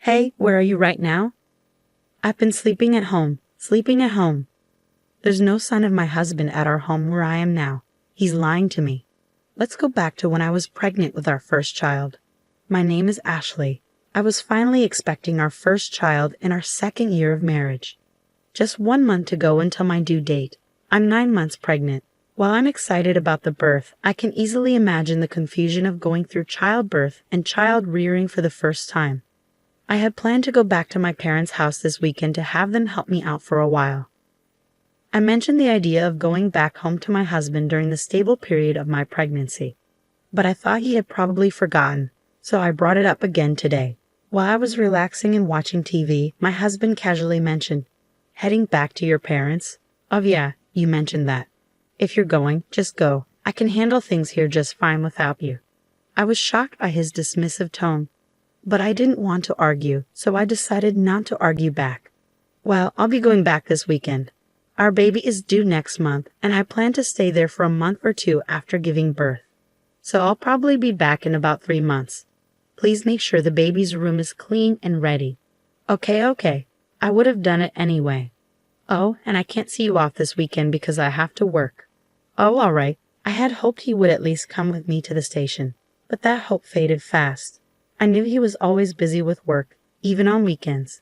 Hey, where are you right now? I've been sleeping at home. Sleeping at home. There's no sign of my husband at our home where I am now. He's lying to me. Let's go back to when I was pregnant with our first child. My name is Ashley. I was finally expecting our first child in our second year of marriage. Just 1 month to go until my due date. I'm 9 months pregnant. While I'm excited about the birth, I can easily imagine the confusion of going through childbirth and child rearing for the first time. I had planned to go back to my parents' house this weekend to have them help me out for a while. I mentioned the idea of going back home to my husband during the stable period of my pregnancy, but I thought he had probably forgotten, so I brought it up again today. While I was relaxing and watching TV, my husband casually mentioned, "Heading back to your parents?" "Oh yeah, you mentioned that. If you're going, just go. I can handle things here just fine without you." I was shocked by his dismissive tone, but I didn't want to argue, so I decided not to argue back. "Well, I'll be going back this weekend. Our baby is due next month, and I plan to stay there for a month or two after giving birth. So I'll probably be back in about 3 months. Please make sure the baby's room is clean and ready." Okay. I would have done it anyway. "Oh, and I can't see you off this weekend because I have to work." "Oh, all right." I had hoped he would at least come with me to the station, but that hope faded fast. I knew he was always busy with work, even on weekends.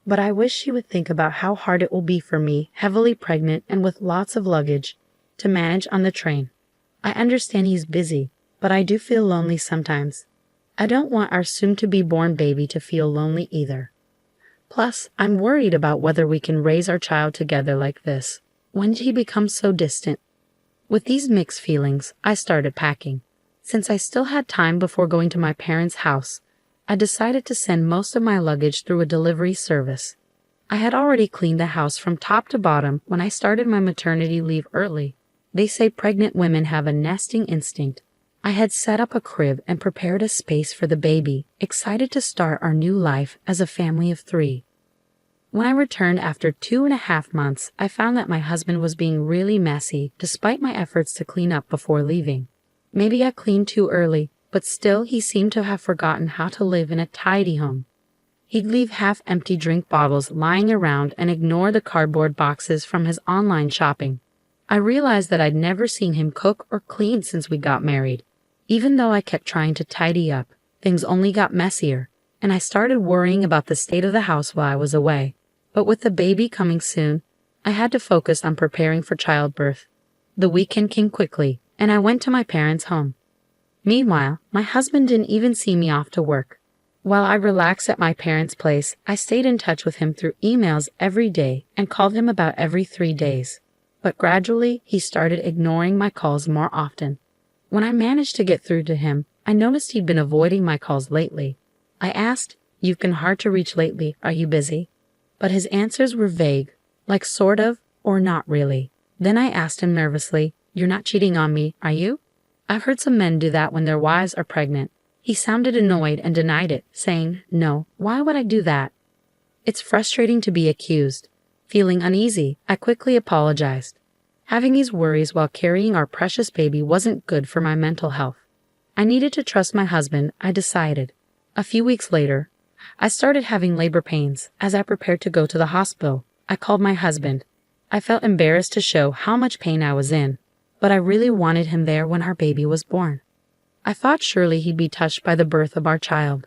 But I wish he would think about how hard it will be for me, heavily pregnant and with lots of luggage, to manage on the train. I understand he's busy, but I do feel lonely sometimes. I don't want our soon-to-be-born baby to feel lonely either. Plus, I'm worried about whether we can raise our child together like this. When did he become so distant? With these mixed feelings, I started packing. Since I still had time before going to my parents' house, I decided to send most of my luggage through a delivery service. I had already cleaned the house from top to bottom when I started my maternity leave early. They say pregnant women have a nesting instinct. I had set up a crib and prepared a space for the baby, excited to start our new life as a family of 3. When I returned after 2.5 months, I found that my husband was being really messy despite my efforts to clean up before leaving. Maybe I cleaned too early, but still he seemed to have forgotten how to live in a tidy home. He'd leave half-empty drink bottles lying around and ignore the cardboard boxes from his online shopping. I realized that I'd never seen him cook or clean since we got married. Even though I kept trying to tidy up, things only got messier, and I started worrying about the state of the house while I was away. But with the baby coming soon, I had to focus on preparing for childbirth. The weekend came quickly, and I went to my parents' home. Meanwhile, my husband didn't even see me off to work. While I relaxed at my parents' place, I stayed in touch with him through emails every day and called him about every 3 days. But gradually, he started ignoring my calls more often. When I managed to get through to him, I noticed he'd been avoiding my calls lately. I asked, "You've been hard to reach lately. Are you busy?" But his answers were vague, like sort of or not really. Then I asked him nervously, "You're not cheating on me, are you?" I've heard some men do that when their wives are pregnant. He sounded annoyed and denied it, saying, "No, why would I do that?" It's frustrating to be accused. Feeling uneasy, I quickly apologized. Having these worries while carrying our precious baby wasn't good for my mental health. I needed to trust my husband, I decided. A few weeks later, I started having labor pains. As I prepared to go to the hospital, I called my husband. I felt embarrassed to show how much pain I was in, but I really wanted him there when our baby was born. I thought surely he'd be touched by the birth of our child.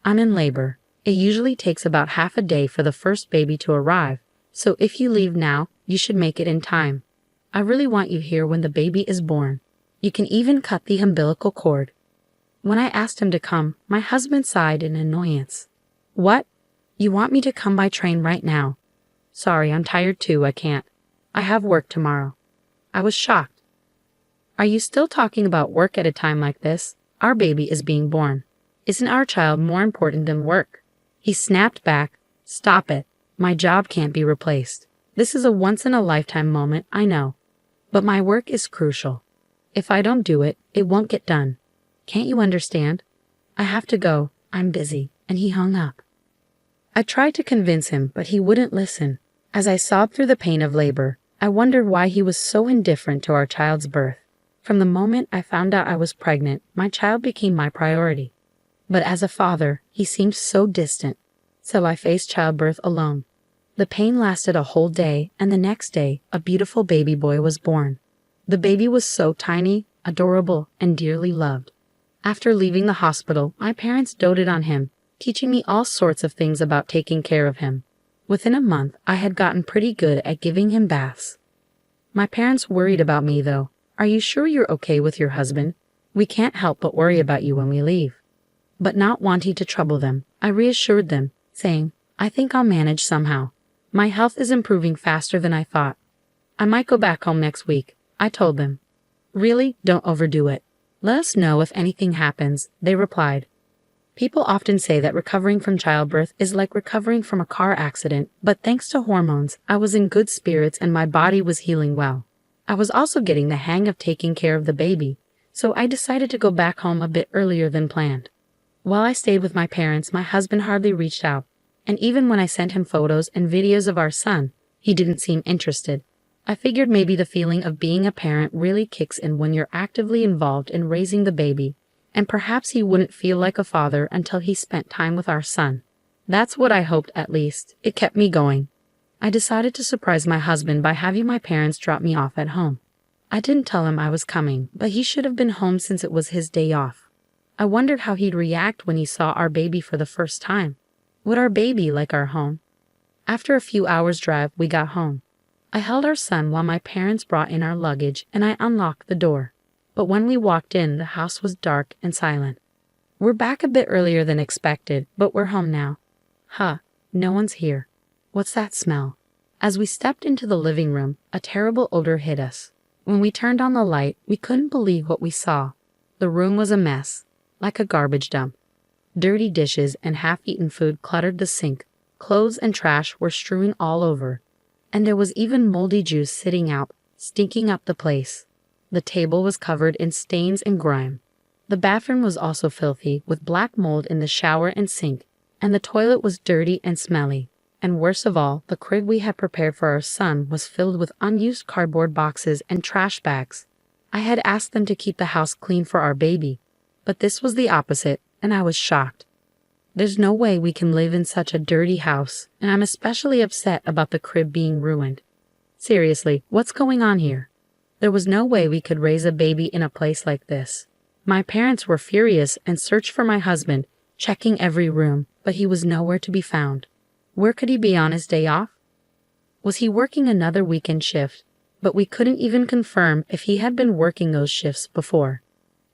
I'm in labor. It usually takes about half a day for the first baby to arrive, so if you leave now, you should make it in time. I really want you here when the baby is born. You can even cut the umbilical cord. When I asked him to come, my husband sighed in annoyance. "What? You want me to come by train right now?" "Sorry, I'm tired too, I can't. I have work tomorrow." I was shocked. "Are you still talking about work at a time like this? Our baby is being born. Isn't our child more important than work?" He snapped back, "Stop it. My job can't be replaced. This is a once-in-a-lifetime moment, I know. But my work is crucial. If I don't do it, it won't get done. Can't you understand? I have to go. I'm busy." And he hung up. I tried to convince him, but he wouldn't listen. As I sobbed through the pain of labor, I wondered why he was so indifferent to our child's birth. From the moment I found out I was pregnant, my child became my priority. But as a father, he seemed so distant. So I faced childbirth alone. The pain lasted a whole day, and the next day, a beautiful baby boy was born. The baby was so tiny, adorable, and dearly loved. After leaving the hospital, my parents doted on him, teaching me all sorts of things about taking care of him. Within a month, I had gotten pretty good at giving him baths. My parents worried about me, though. "Are you sure you're okay with your husband? We can't help but worry about you when we leave." But not wanting to trouble them, I reassured them, saying, "I think I'll manage somehow. My health is improving faster than I thought. I might go back home next week," I told them. "Really, don't overdo it. Let us know if anything happens," they replied. People often say that recovering from childbirth is like recovering from a car accident, but thanks to hormones, I was in good spirits and my body was healing well. I was also getting the hang of taking care of the baby, so I decided to go back home a bit earlier than planned. While I stayed with my parents, my husband hardly reached out, and even when I sent him photos and videos of our son, he didn't seem interested. I figured maybe the feeling of being a parent really kicks in when you're actively involved in raising the baby, and perhaps he wouldn't feel like a father until he spent time with our son. That's what I hoped, at least. It kept me going. I decided to surprise my husband by having my parents drop me off at home. I didn't tell him I was coming, but he should have been home since it was his day off. I wondered how he'd react when he saw our baby for the first time. Would our baby like our home? After a few hours' drive, we got home. I held our son while my parents brought in our luggage, and I unlocked the door. But when we walked in, the house was dark and silent. "We're back a bit earlier than expected, but we're home now." "Huh, no one's here. What's that smell?" As we stepped into the living room, a terrible odor hit us. When we turned on the light, we couldn't believe what we saw. The room was a mess, like a garbage dump. Dirty dishes and half-eaten food cluttered the sink. Clothes and trash were strewing all over. And there was even moldy juice sitting out, stinking up the place. The table was covered in stains and grime. The bathroom was also filthy, with black mold in the shower and sink, and the toilet was dirty and smelly. And worst of all, the crib we had prepared for our son was filled with unused cardboard boxes and trash bags. I had asked them to keep the house clean for our baby, but this was the opposite, and I was shocked. There's no way we can live in such a dirty house, and I'm especially upset about the crib being ruined. Seriously, what's going on here? There was no way we could raise a baby in a place like this. My parents were furious and searched for my husband, checking every room, but he was nowhere to be found. Where could he be on his day off? Was he working another weekend shift? But we couldn't even confirm if he had been working those shifts before.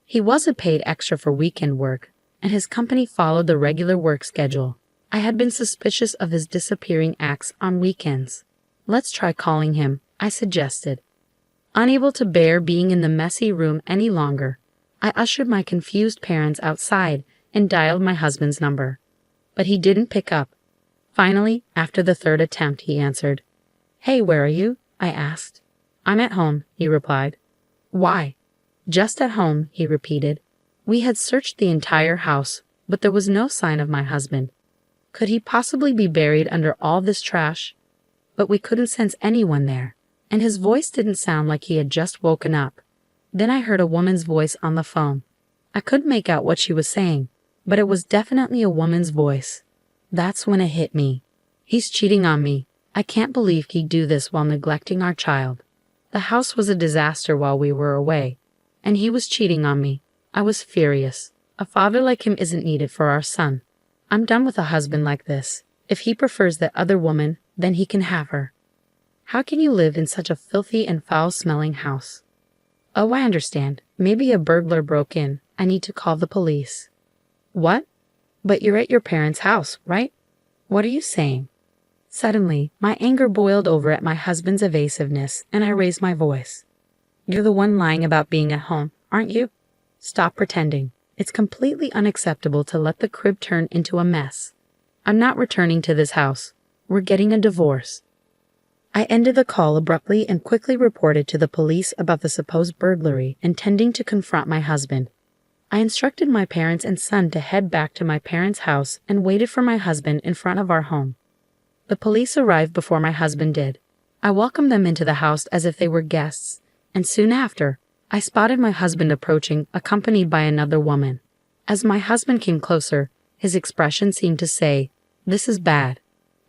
He wasn't paid extra for weekend work, and his company followed the regular work schedule. I had been suspicious of his disappearing acts on weekends. "Let's try calling him," I suggested. Unable to bear being in the messy room any longer, I ushered my confused parents outside and dialed my husband's number. But he didn't pick up. Finally, after the third attempt, he answered. "Hey, where are you?" I asked. "I'm at home," he replied. "Why?" "Just at home," he repeated. We had searched the entire house, but there was no sign of my husband. Could he possibly be buried under all this trash? But we couldn't sense anyone there, and his voice didn't sound like he had just woken up. Then I heard a woman's voice on the phone. I couldn't make out what she was saying, but it was definitely a woman's voice. That's when it hit me. He's cheating on me. I can't believe he'd do this while neglecting our child. The house was a disaster while we were away, and he was cheating on me. I was furious. A father like him isn't needed for our son. I'm done with a husband like this. If he prefers that other woman, then he can have her. How can you live in such a filthy and foul-smelling house? Oh, I understand. Maybe a burglar broke in. I need to call the police. What? But you're at your parents' house, right? What are you saying? Suddenly, my anger boiled over at my husband's evasiveness, and I raised my voice. You're the one lying about being at home, aren't you? Stop pretending. It's completely unacceptable to let the crib turn into a mess. I'm not returning to this house. We're getting a divorce. I ended the call abruptly and quickly reported to the police about the supposed burglary, intending to confront my husband. I instructed my parents and son to head back to my parents' house and waited for my husband in front of our home. The police arrived before my husband did. I welcomed them into the house as if they were guests, and soon after, I spotted my husband approaching, accompanied by another woman. As my husband came closer, his expression seemed to say, This is bad.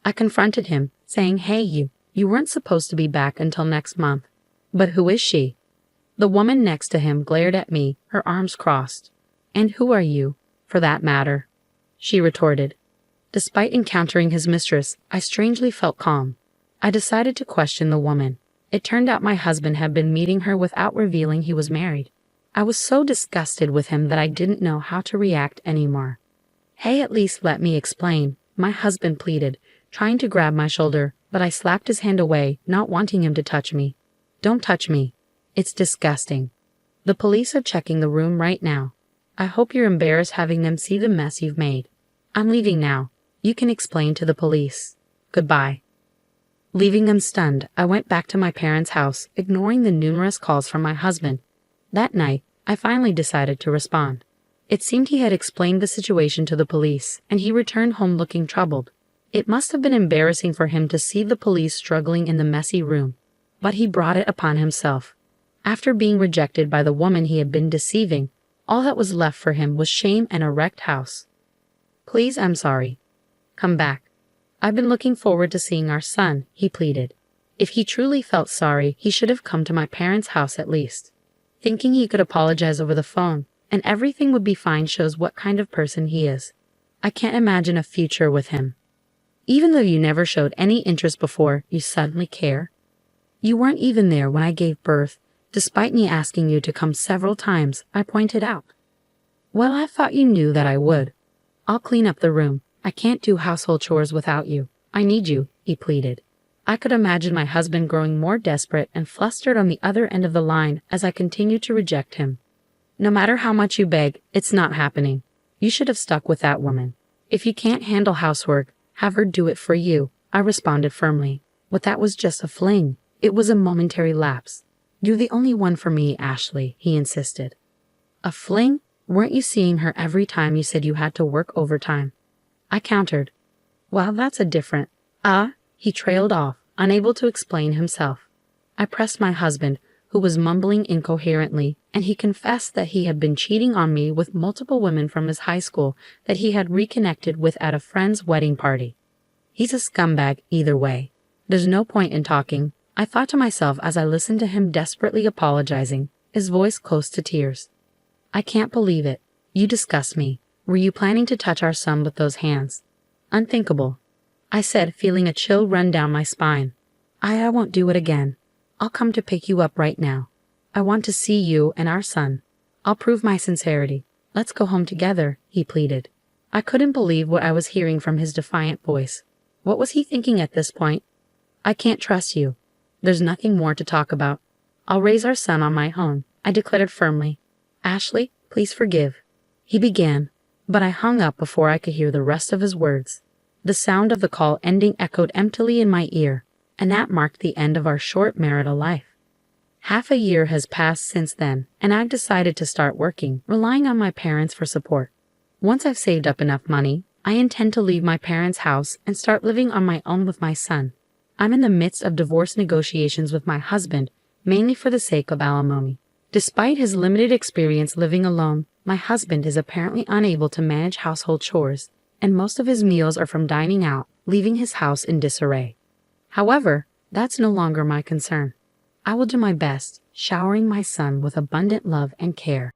I confronted him, saying, "Hey, you weren't supposed to be back until next month." "But who is she?" The woman next to him glared at me, her arms crossed. "And who are you, for that matter?" she retorted. Despite encountering his mistress, I strangely felt calm. I decided to question the woman. It turned out my husband had been meeting her without revealing he was married. I was so disgusted with him that I didn't know how to react anymore. "Hey, at least let me explain," my husband pleaded, trying to grab my shoulder, but I slapped his hand away, not wanting him to touch me. "Don't touch me. It's disgusting. The police are checking the room right now. I hope you're embarrassed having them see the mess you've made. I'm leaving now. You can explain to the police. Goodbye." Leaving them stunned, I went back to my parents' house, ignoring the numerous calls from my husband. That night, I finally decided to respond. It seemed he had explained the situation to the police, and he returned home looking troubled. It must have been embarrassing for him to see the police struggling in the messy room, but he brought it upon himself. After being rejected by the woman he had been deceiving, all that was left for him was shame and a wrecked house. "Please, I'm sorry. Come back. I've been looking forward to seeing our son," he pleaded. If he truly felt sorry, he should have come to my parents' house at least. Thinking he could apologize over the phone, and everything would be fine shows what kind of person he is. I can't imagine a future with him. Even though you never showed any interest before, you suddenly care. You weren't even there when I gave birth, despite me asking you to come several times, I pointed out. "Well, I thought you knew that I would. I'll clean up the room. I can't do household chores without you. I need you," he pleaded. I could imagine my husband growing more desperate and flustered on the other end of the line as I continued to reject him. "No matter how much you beg, it's not happening. You should have stuck with that woman. If you can't handle housework, have her do it for you," I responded firmly. "But that was just a fling. It was a momentary lapse. You're the only one for me, Ashley," he insisted. "A fling? Weren't you seeing her every time you said you had to work overtime?" I countered. "Well, that's a different—" He trailed off, unable to explain himself. I pressed my husband, who was mumbling incoherently, and he confessed that he had been cheating on me with multiple women from his high school that he had reconnected with at a friend's wedding party. He's a scumbag either way. There's no point in talking, I thought to myself as I listened to him desperately apologizing, his voice close to tears. "I can't believe it. You disgust me. Were you planning to touch our son with those hands?" "Unthinkable," I said, feeling a chill run down my spine. I won't do it again. I'll come to pick you up right now. I want to see you and our son. I'll prove my sincerity. Let's go home together," he pleaded. I couldn't believe what I was hearing from his defiant voice. What was he thinking at this point? "I can't trust you. There's nothing more to talk about. I'll raise our son on my own," I declared firmly. "Ashley, please forgive," he began, but I hung up before I could hear the rest of his words. The sound of the call ending echoed emptily in my ear, and that marked the end of our short marital life. Half a year has passed since then, and I've decided to start working, relying on my parents for support. Once I've saved up enough money, I intend to leave my parents' house and start living on my own with my son. I'm in the midst of divorce negotiations with my husband, mainly for the sake of alimony. Despite his limited experience living alone, my husband is apparently unable to manage household chores, and most of his meals are from dining out, leaving his house in disarray. However, that's no longer my concern. I will do my best, showering my son with abundant love and care.